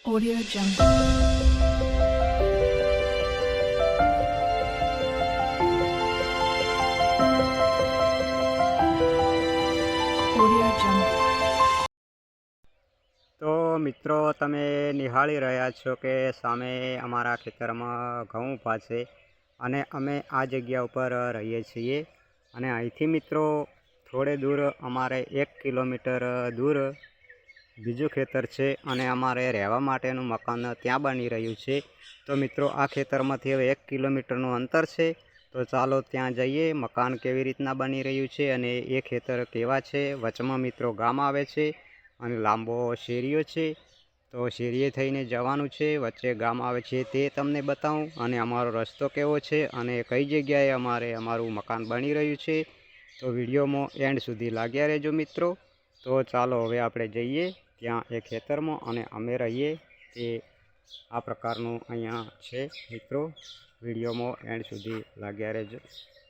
Audio Jungle. Audio Jungle. તો મિત્રો તમે નિહાળી રહ્યા છો કે સામે અમારા ખેતરમાં ઘઉં ઊભા છે અને અમે આ જગ્યા ઉપર રહીએ છીએ અને અહીંથી મિત્રો થોડે દૂર અમારે 1 કિલોમીટર દૂર બીજું ખેતર છે અને અમારે રહેવા માટેનું મકાન ત્યાં બની રહ્યું છે। તો મિત્રો આ ખેતરમાંથી હવે 1 કિલોમીટરનું અંતર છે। તો ચાલો ત્યાં જઈએ, મકાન કેવી રીતના બની રહ્યું છે અને એ ખેતર કેવા છે। વચમાં મિત્રો ગામ આવે છે અને લાંબો શેરીઓ છે, તો શેરીએ થઈને જવાનું છે, વચ્ચે ગામ આવે છે તે તમને બતાવું અને અમારો રસ્તો કેવો છે અને કઈ જગ્યાએ અમારું મકાન બની રહ્યું છે। તો વિડીયોમાં એન્ડ સુધી લાગ્યા રહેજો મિત્રો। તો ચાલો હવે આપણે જઈએ ત્યાં એ ખેતરમાં અને અમે રહીએ તે આ પ્રકારનું અહીંયા છે મિત્રો। વિડીયોમાં એન્ડ સુધી લાગ્યા રહેજો।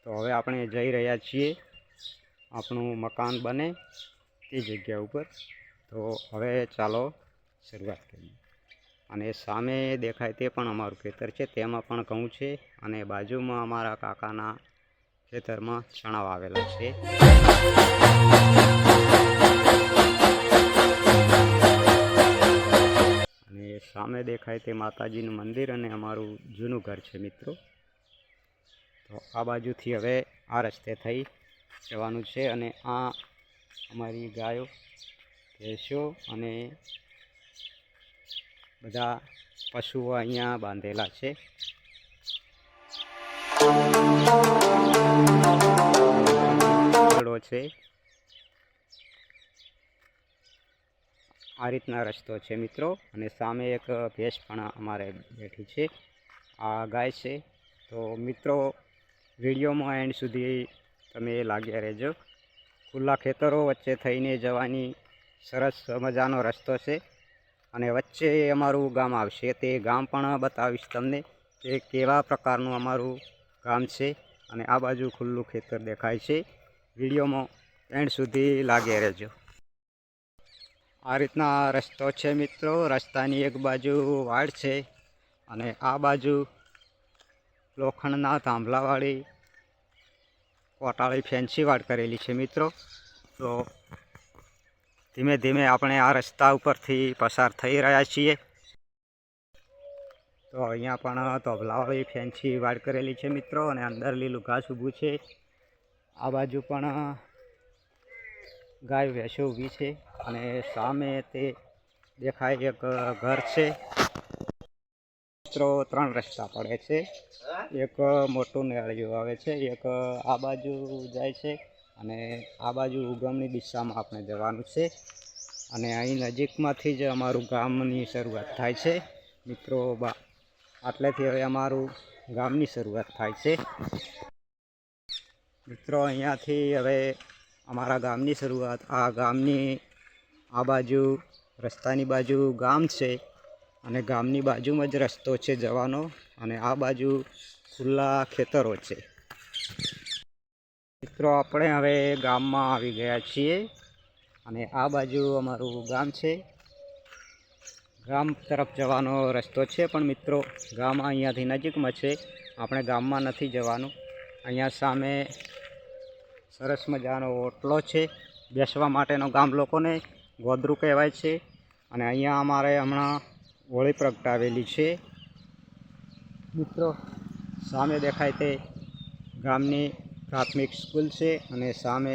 તો હવે આપણે જઈ રહ્યા છીએ આપણું મકાન બને તે જગ્યા ઉપર। તો હવે ચાલો શરૂઆત કરીએ। અને સામે દેખાય તે પણ અમારું ખેતર છે, તેમાં પણ ઘઉં છે અને બાજુમાં અમારા કાકાના ખેતરમાં ચણા વાવેલા છે। અને સામે દેખાય તે માતાજીનું મંદિર અને અમારું જૂનું ઘર છે મિત્રો। તો આ બાજુથી હવે આ રસ્તે થઈ જવાનું છે અને આ અમારી ગાયો, ભેંસો અને બધા પશુઓ અહીંયા બાંધેલા છે। છે આ રીતના રસ્તો છે મિત્રો। અને સામે એક ભેંસ પણ અમારે બેઠી છે, આ ગાય છે। તો મિત્રો વિડીયોમાં એન્ડ સુધી તમે લાગ્યા રહેજો। ખુલ્લા ખેતરો વચ્ચે થઈને જવાની સરસ મજાનો રસ્તો છે અને વચ્ચે અમારું ગામ આવશે, તે ગામ પણ બતાવીશ તમને કે કેવા પ્રકારનું અમારું ગામ છે। અને આ બાજુ ખુલ્લું ખેતર દેખાય છે। વિડીયોમાં એન્ડ સુધી લાગ્યા રહેજો। આ રીતના રસ્તો છે મિત્રો। રસ્તાની એક બાજુ વાડ છે અને આ બાજુ લોખંડના થાંભલાવાળી કોટાળી ફેન્સી વાડ કરેલી છે મિત્રો। તો ધીમે ધીમે આપણે આ રસ્તા ઉપરથી પસાર થઈ રહ્યા છીએ। તો અહીંયા પણ તોભલાવાળી ફેન્સી વાડ કરેલી છે મિત્રો અને અંદર લીલું ઘાસ ઊભું છે। આ બાજુ પણ ગાય ભેંસો ઊભી છે અને સામે તે દેખાય એક ઘર છે મિત્રો। 3 રસ્તા પડે છે, એક મોટું નેળિયું આવે છે, એક આ બાજુ જાય છે અને આ બાજુ ઉગમની દિશામાં આપણે જવાનું છે। અને અહીં નજીકમાંથી જ અમારું ગામની શરૂઆત થાય છે મિત્રો। આટલેથી હવે અમારું ગામની શરૂઆત થાય છે મિત્રો। અહીંયાથી હવે અમારા ગામની શરૂઆત, આ ગામની આ બાજુ રસ્તાની બાજુ ગામ છે અને ગામની બાજુમાં જ રસ્તો છે જવાનો અને આ બાજુ ખુલ્લા ખેતરો છે મિત્રો। આપણે હવે ગામમાં આવી ગયા છીએ અને આ બાજુ અમારું ગામ છે। ગામ તરફ જવાનો રસ્તો છે પણ મિત્રો ગામ અહીંયાથી નજીકમાં છે, આપણે ગામમાં નથી જવાનું। અહીંયા સામે સરસ મજાનો ઓટલો છે બેસવા માટેનો, ગામ લોકોને ગોદરું કહેવાય છે। અને અહીંયા અમારે હમણાં હોળી પ્રગટાવેલી છે મિત્રો। સામે દેખાય તે ગામની પ્રાથમિક સ્કૂલ છે અને સામે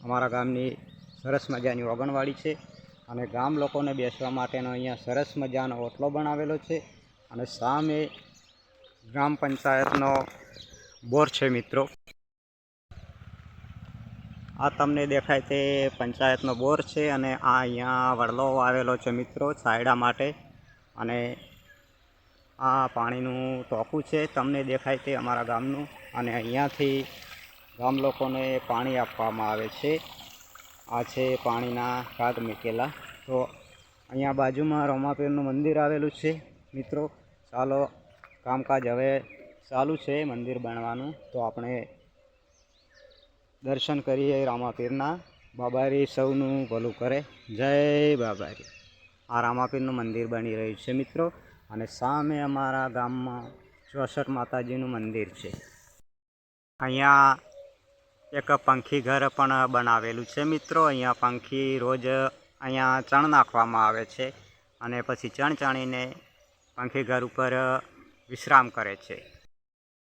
અમારા ગામની સરસ મજાની આંગણવાડી છે અને ગામ લોકોને બેસવા માટેનો અહીંયા સરસ મજાનો ઓટલો બનાવેલો છે અને સામે ગ્રામ પંચાયતનો બોર છે મિત્રો। આ તમને દેખાય તે પંચાયતનો બોર છે અને આ અહીંયા વડલો આવેલો છે મિત્રો છાયડા માટે અને આ પાણીનું ટાંકું છે તમને દેખાય તે અમારા ગામનું અને અહીંયાથી ગામ લોકોને પાણી આપવામાં આવે છે। આ છે પાણીના કાગ મૂકેલા। તો અહીંયા બાજુમાં રોમાપીરનું મંદિર આવેલું છે મિત્રો। ચાલો કામકાજ હવે ચાલુ છે મંદિર બનવાનું, તો આપણે દર્શન કરીએ રામાપીરના। બાબારી સૌનું ભલું કરે, જય બાબારી। આ રામાપીરનું મંદિર બની રહ્યું છે મિત્રો. અને સામે અમારા ગામમાં 64 માતાજીનું મંદિર છે. અહીંયા એક પંખી ઘર પણ બનાવેલું છે મિત્રો. અહીંયા પંખી રોજ અહીંયા ચણ નાખવામાં આવે છે અને પછી ચણ ચાણીને પંખી ઘર ઉપર વિશ્રામ કરે છે.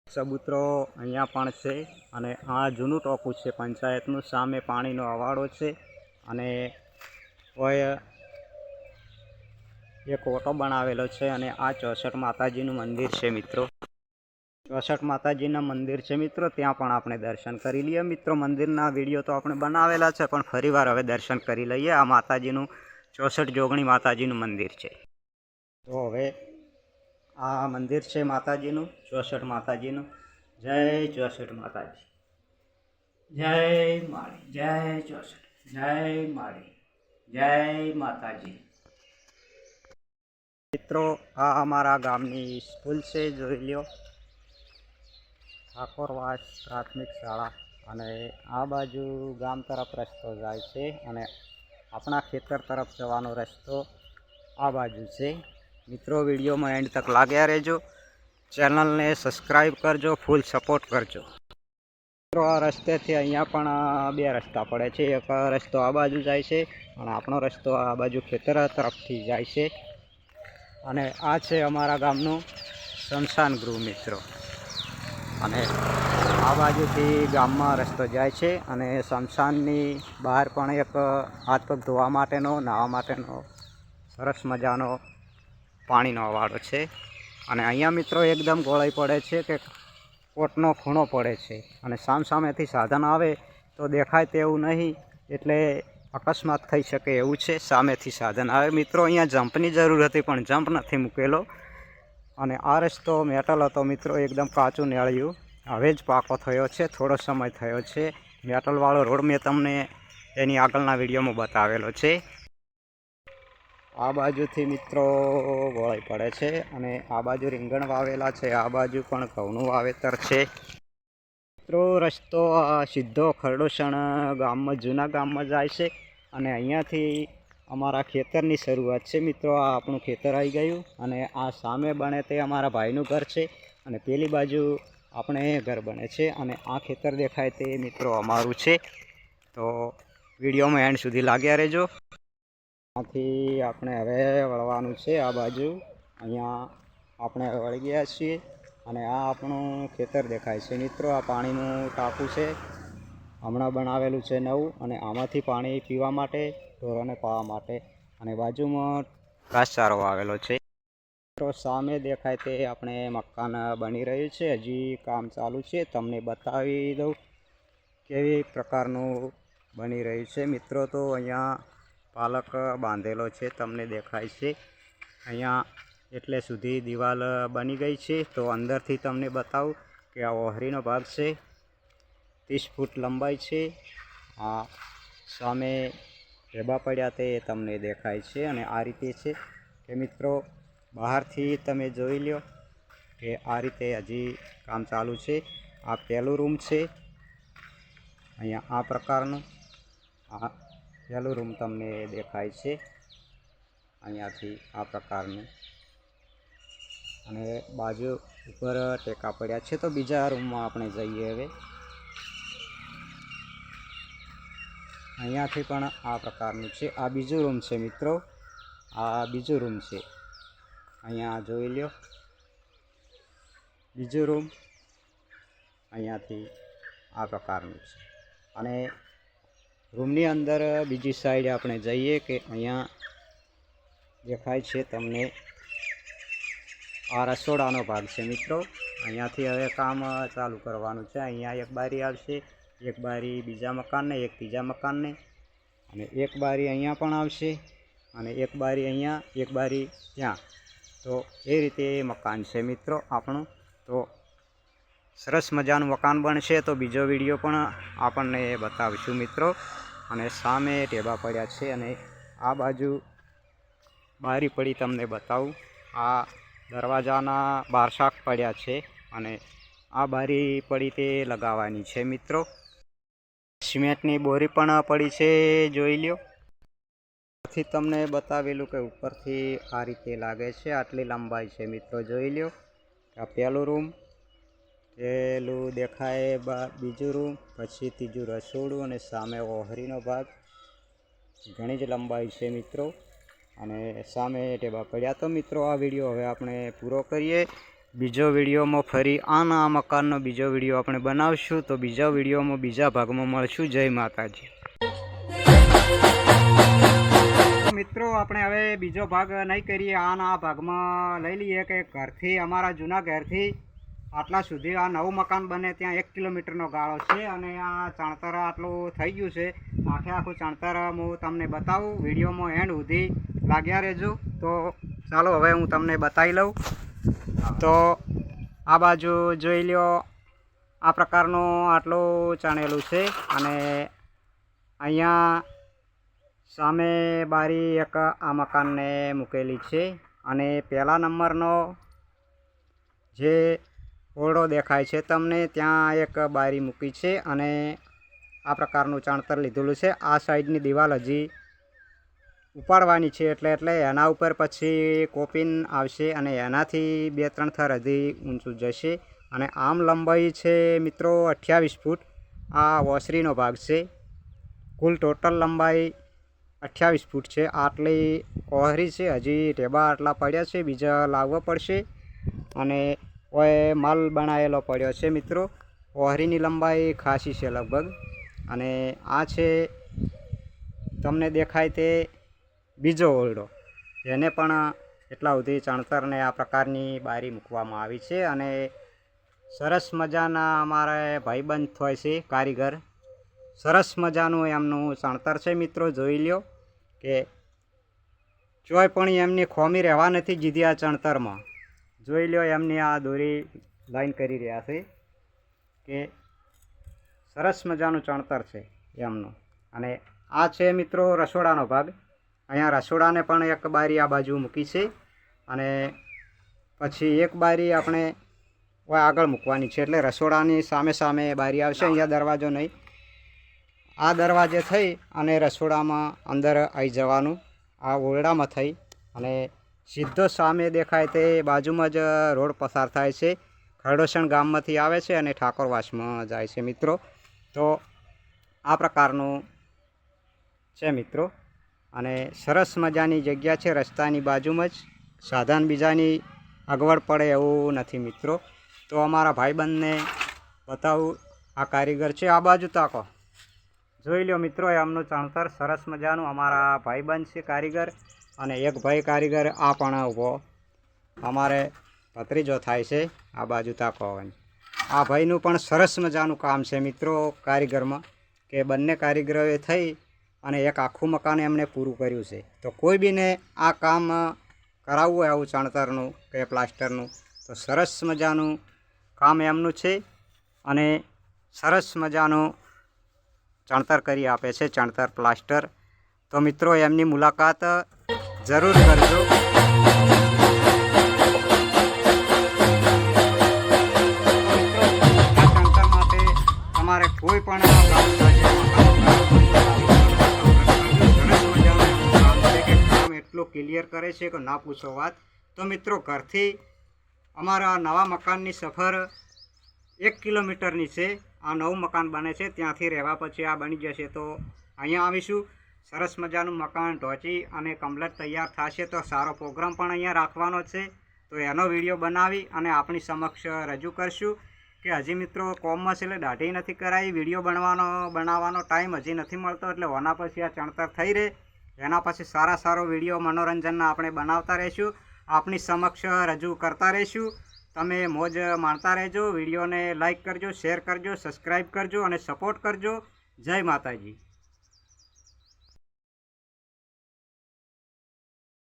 ચબૂતરો અહીંયા પણ છે અને આ જૂનું ટોપું છે પંચાયતનું. સામે પાણીનો અવાડો છે અને કોઈ એક ઓટો બનાવેલો છે અને આ 64 માતાજીનું મંદિર છે મિત્રો. 64 માતાજીના મંદિર છે મિત્રો. ત્યાં પણ આપણે દર્શન કરી લઈએ મિત્રો. મંદિરના વિડીયો તો આપણે બનાવેલા છે પણ ફરીવાર હવે દર્શન કરી લઈએ. આ માતાજીનું 64 જોગણી માતાજીનું મંદિર છે. તો હવે આ મંદિર છે માતાજીનું 64 માતાજીનું. જય 64 માતાજી, જય માળી, જય 64, જય માળી, જય માતાજી. મિત્રો આ અમારા ગામની સ્કૂલ છે, જોઈ લ્યો. ઠાકોરવાસ પ્રાથમિક શાળા. અને આ બાજુ ગામ તરફ રસ્તો જાય છે અને આપણા ખેતર તરફ જવાનો રસ્તો આ બાજુ છે મિત્રો. વિડીયોમાં એન્ડ તક લાગ્યા રહેજો. ચેનલને સબસ્ક્રાઈબ કરજો, ફૂલ સપોર્ટ કરજો મિત્રો. આ રસ્તેથી અહીંયા પણ બે રસ્તા પડે છે. એક રસ્તો આ બાજુ જાય છે અને આપણો રસ્તો આ બાજુ ખેતર તરફથી જાય છે. અને આ છે અમારા ગામનું સ્મશાન ગૃહ મિત્રો. અને આ બાજુથી ગામમાં રસ્તો જાય છે અને સ્મશાનની બહાર પણ એક હાથ પગ ધોવા માટેનો, નાહવા માટેનો સરસ મજાનો પાણીનો અવાડો છે. અને અહીંયા મિત્રો એકદમ ગોળાઈ પડે છે કે કોટનો ખૂણો પડે છે અને સામસામેથી સાધન આવે તો દેખાય તેવું નહીં, એટલે અકસ્માત થઈ શકે એવું છે. સામેથી સાધન આવે મિત્રો. અહીંયા જમ્પની જરૂર હતી પણ જમ્પ નથી મૂકેલો. અને આ રસ્તો મેટલ હતો મિત્રો, એકદમ કાચું નેળિયું. હવે જ પાકો થયો છે, થોડો સમય થયો છે. મેટલવાળો રોડ મેં તમને એની આગળના વિડીયોમાં બતાવેલો છે. આ બાજુથી મિત્રો ગોળાઈ પડે છે અને આ બાજુ રીંગણ વાવેલા છે. આ બાજુ પણ ઘઉંનું વાવેતર છે મિત્રો. રસ્તો સીધો ખરડોસણ ગામમાં, જૂના ગામમાં જાય છે અને અહીંયાથી અમારા ખેતરની શરૂઆત છે મિત્રો. આ આપણું ખેતર આવી ગયું અને આ સામે બને તે અમારા ભાઈનું ઘર છે અને પેલી બાજુ આપણે ઘર બને છે અને આ ખેતર દેખાય તે મિત્રો અમારું છે. તો વિડીયોમાં એન્ડ સુધી લાગ્યા રહેજો. ત્યાંથી આપણે હવે વળવાનું છે આ બાજુ. અહીંયા આપણે વળી ગયા છીએ અને આ આપણું ખેતર દેખાય છે મિત્રો. આ પાણીનું ટાંકું છે, હમણાં બનાવેલું છે નવું. અને આમાંથી પાણી પીવા માટે, ઢોરોને પાવા માટે. અને બાજુમાં ઘાસચારો આવેલો છે મિત્રો. સામે દેખાય તે આપણે મકાન બની રહ્યું છે, હજી કામ ચાલુ છે. તમને બતાવી દઉં કેવી પ્રકારનું બની રહ્યું છે મિત્રો. તો અહીંયા પાલક બાંધેલો છે, તમને દેખાય છે. અહીંયા એટલે સુધી દિવાલ બની ગઈ છે. તો અંદરથી તમને બતાવું કે આ ઓહરીનો ભાગ છે, 30 ફૂટ લંબાઈ છે. આ સામે ઢેબા પડ્યા તે તમને દેખાય છે. અને આ રીતે છે કે મિત્રો બહારથી તમે જોઈ લો કે આ રીતે હજી કામ ચાલુ છે. આ પહેલું રૂમ છે. અહીંયા આ પ્રકારનું આ પહેલું રૂમ તમને દેખાય છે અહીંયાથી આ પ્રકારનું. અને બાજુ ઉપર ટેકા પડ્યા છે. તો બીજા રૂમમાં આપણે જઈએ હવે. અહીંયાથી પણ આ પ્રકારનું છે. આ બીજું રૂમ છે મિત્રો. આ બીજું રૂમ છે. અહીંયા જોઈ લો બીજું રૂમ. અહીંયાથી આ પ્રકારનું છે. અને રૂમની અંદર બીજી સાઈડ આપણે જઈએ કે અહીંયા દેખાય છે તમને આ રસોડાનો ભાગ છે મિત્રો. અહીંયાથી હવે કામ ચાલુ કરવાનું છે. અહીંયા એક બારી આવશે, એક બારી બીજા મકાનને, એક ત્રીજા મકાનને, અને એક બારી અહીંયા પણ આવશે અને એક બારી અહીંયા, એક બારી ત્યાં. તો એ રીતે મકાન છે મિત્રો આપણું. તો સરસ મજાનું મકાન બનશે તો બીજો વિડીયો પણ આપણને બતાવીશું મિત્રો. અને સામે ઢેબા પડ્યા છે અને આ બાજુ બારી પડી તમને બતાવું. આ દરવાજાના બારશાક પડ્યા છે અને આ બારી પડી તે લગાવવાની છે મિત્રો. સિમેન્ટની બોરી પણ પડી છે, જોઈ લ્યો. થી તમને બતાવેલું કે ઉપરથી આ રીતે લાગે છે, આટલી લંબાઈ છે મિત્રો. જોઈ લ્યો આ પહેલું રૂમ, પેલું દેખાય બીજું રૂમ, પછી ત્રીજું રસોડું અને સામે ઓહરીનો ભાગ. ઘણી જ લંબાઈ છે મિત્રો અને સામે ટેબા પડ્યા. તો મિત્રો આ વિડીયો હવે આપણે પૂરો કરીએ. બીજો વિડીયોમાં ફરી આના મકાનનો બીજો વિડીયો આપણે બનાવશું. તો બીજા વિડીયોમાં બીજા ભાગમાં મળશું. જય માતાજી. મિત્રો આપણે હવે બીજો ભાગ નહીં કરીએ. આના ભાગમાં લઈ લઈએ કે ઘરથી અમારા જૂના ઘરથી આટલા સુધી આ નવું મકાન બને ત્યાં 1 કિલોમીટરનો ગાળો છે અને આ ચણતર આટલું થઈ ગયું છે. આખું ચણતર હું તમને બતાવું. વિડીયોમાં એન્ડ સુધી લાગ્યા રહેજો. તો ચાલો હવે હું તમને બતાવી લઉં. તો આ બાજુ જોઈ લ્યો, આ પ્રકારનું આટલું ચણેલું છે અને અહીંયા સામે બારી એક આ મકાનને મૂકેલી છે અને પહેલા નંબરનો જે ઓરડો દેખાય છે તમને, ત્યાં એક બારી મૂકી છે અને આ પ્રકારનું ચણતર લીધેલું છે. આ સાઈડની દિવાલ હજી ઉપાડવાની છે એટલે એના ઉપર પછી કોપિન આવશે અને એનાથી 2-3 થર હજી ઊંચું જશે. અને આમ લંબાઈ છે મિત્રો 28 ફૂટ. આ ઓસરીનો ભાગ છે. કુલ ટોટલ લંબાઈ 28 ફૂટ છે. આટલી ઓહરી છે. હજી ઢેબા આટલા પડ્યા છે, બીજા લાવવા પડશે અને ઓય માલ બનાવેલો પડ્યો છે મિત્રો. ઓહરીની લંબાઈ ખાસી છે લગભગ. અને આ છે તમને દેખાય તે બીજો ઓરડો, એને પણ એટલા સુધી ચણતરને આ પ્રકારની બારી મૂકવામાં આવી છે. અને સરસ મજાના અમારે ભાઈબંધ હોય છે કારીગર, સરસ મજાનું એમનું ચણતર છે મિત્રો. જોઈ લ્યો કે ચોય પણ એમની ખોમી રહેવા નથી દીધી આ ચણતરમાં. જોઈ લ્યો એમની આ દોરી લાઈન કરી રહ્યા છે કે સરસ મજાનું ચણતર છે એમનું. અને આ છે મિત્રો રસોડાનો ભાગ. અહીંયા રસોડાને પણ એક બારી આ બાજુ મૂકી છે અને પછી એક બારી આપણે આગળ મૂકવાની છે, એટલે રસોડાની સામે સામે બારી આવશે. અહીંયા દરવાજો નહીં, આ દરવાજે થઈ અને રસોડામાં અંદર આવી જવાનું. આ ઓરડામાં થઈ અને સીધો સામે દેખાય તે બાજુમાં જ રોડ પસાર થાય છે. ખરડોસણ ગામમાંથી આવે છે અને ઠાકોરવાસમાં જાય છે મિત્રો. તો આ પ્રકારનું છે મિત્રો અને સરસ મજાની જગ્યા છે. રસ્તાની બાજુમાં જ, સાધન બીજાની અગવડ પડે એવું નથી મિત્રો. તો અમારા ભાઈબંધને બતાવું, આ કારીગર છે. આ બાજુ તાકો, જોઈ લો મિત્રો એમનું ચણતર સરસ મજાનું. અમારા ભાઈબંધ છે કારીગર અને એક ભાઈ કારીગર આ પણ ઊભો અમારે ભત્રીજો થાય છે. આ બાજુ તાકો, આ ભાઈનું પણ સરસ મજાનું કામ છે મિત્રો કારીગરમાં, કે બંને કારીગરોએ થઈ અને એક આખું મકાન એમને પૂરું કર્યું છે. તો કોઈ બીને આ કામ કરાવવું હોય આવું ચણતરનું કે પ્લાસ્ટરનું, તો સરસ મજાનું કામ એમનું છે અને સરસ મજાનું ચણતર કરી આપે છે, ચણતર પ્લાસ્ટર. તો મિત્રો એમની મુલાકાત જરૂર કરજો. ચણતર માટે તમારે કોઈ પણ એટલું ક્લિયર કરે છે કે ના પૂછો વાત. તો મિત્રો ઘરથી અમારા નવા મકાનની સફર 1 કિલોમીટરની છે. આ નવું મકાન બને છે, ત્યાંથી રહેવા પછી આ બની જશે. તો અહીંયા આવીશું, સરસ મજાનું મકાન ઢોંચી અને કમ્પ્લીટ તૈયાર થશે. તો સારો પ્રોગ્રામ પણ અહીંયા રાખવાનો છે. તો એનો વિડીયો બનાવી અને આપણી સમક્ષ રજૂ કરશું. કે હજી મિત્રો કોમમાં છે એટલે દાઢી નથી કરાવી, વિડીયો બનાવવાનો ટાઈમ હજી નથી મળતો, એટલે ઓના પછી આ ચણતર થઈ રહે. એના પછી સારો વિડીયો મનોરંજનના આપણે બનાવતા રહીશું, આપની સમક્ષ રજૂ કરતા રહીશું. તમે મોજ માણતા રહેજો. વિડીયોને લાઈક કરજો, શેર કરજો, સબસ્ક્રાઈબ કરજો અને સપોર્ટ કરજો. જય માતાજી.